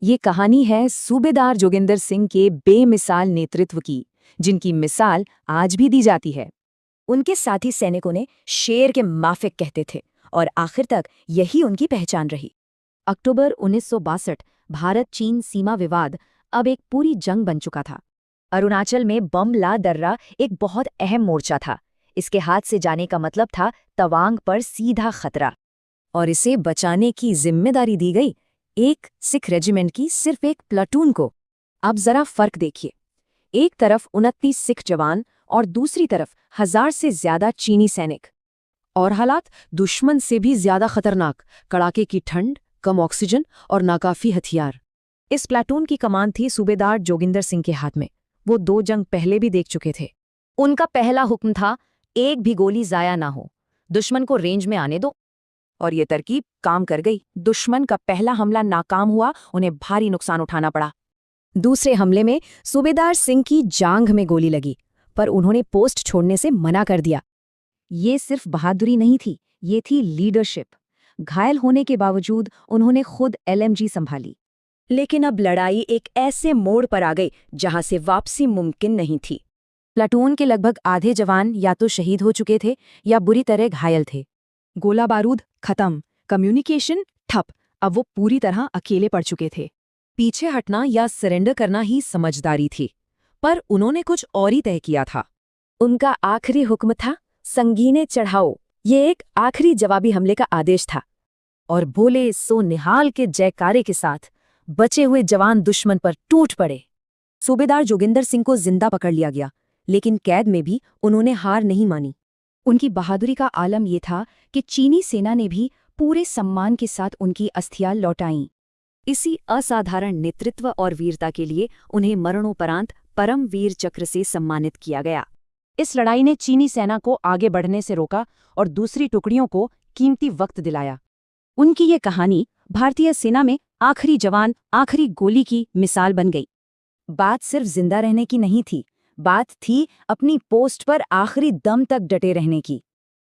ये कहानी है सूबेदार जोगिंदर सिंह के बेमिसाल नेतृत्व की, जिनकी मिसाल आज भी दी जाती है। उनके साथी सैनिकों ने शेर के माफिक कहते थे और आखिर तक यही उनकी पहचान रही। अक्टूबर 1962 भारत चीन सीमा विवाद अब एक पूरी जंग बन चुका था। अरुणाचल में बम ला दर्रा एक बहुत अहम मोर्चा था। इसके हाथ से जाने का मतलब था तवांग पर सीधा खतरा, और इसे बचाने की जिम्मेदारी दी गई एक सिख रेजिमेंट की सिर्फ एक प्लाटून को। अब जरा फर्क देखिए, एक तरफ 29 सिख जवान और दूसरी तरफ 1000 से ज्यादा चीनी सैनिक। और हालात दुश्मन से भी ज्यादा खतरनाक, कड़ाके की ठंड, कम ऑक्सीजन और नाकाफी हथियार। इस प्लाटून की कमान थी सूबेदार जोगिंदर सिंह के हाथ में। वो 2 जंग पहले भी देख चुके थे। उनका पहला हुक्म था, एक भी गोली जाया ना हो, दुश्मन को रेंज में आने दो। और ये तरकीब काम कर गई। दुश्मन का पहला हमला नाकाम हुआ, उन्हें भारी नुकसान उठाना पड़ा। दूसरे हमले में सूबेदार सिंह की जांघ में गोली लगी, पर उन्होंने पोस्ट छोड़ने से मना कर दिया। ये सिर्फ बहादुरी नहीं थी, ये थी लीडरशिप। घायल होने के बावजूद उन्होंने खुद LMG संभाली। लेकिन अब लड़ाई एक ऐसे मोड़ पर आ गई जहां से वापसी मुमकिन नहीं थी। प्लाटून के लगभग आधे जवान या तो शहीद हो चुके थे या बुरी तरह घायल थे। गोला बारूद खत्म, कम्युनिकेशन ठप। अब वो पूरी तरह अकेले पड़ चुके थे। पीछे हटना या सरेंडर करना ही समझदारी थी, पर उन्होंने कुछ और ही तय किया था। उनका आखिरी हुक्म था, संगीने चढ़ाओ। ये एक आखिरी जवाबी हमले का आदेश था। और भोले सो निहाल के जयकारे के साथ बचे हुए जवान दुश्मन पर टूट पड़े। सूबेदार जोगिंदर सिंह को जिंदा पकड़ लिया गया, लेकिन कैद में भी उन्होंने हार नहीं मानी। उनकी बहादुरी का आलम यह था कि चीनी सेना ने भी पूरे सम्मान के साथ उनकी अस्थियां लौटाईं। इसी असाधारण नेतृत्व और वीरता के लिए उन्हें मरणोपरांत परम वीर चक्र से सम्मानित किया गया। इस लड़ाई ने चीनी सेना को आगे बढ़ने से रोका और दूसरी टुकड़ियों को कीमती वक्त दिलाया। उनकी ये कहानी भारतीय सेना में आखिरी जवान, आखिरी गोली की मिसाल बन गई। बात सिर्फ जिंदा रहने की नहीं थी, बात थी अपनी पोस्ट पर आखिरी दम तक डटे रहने की।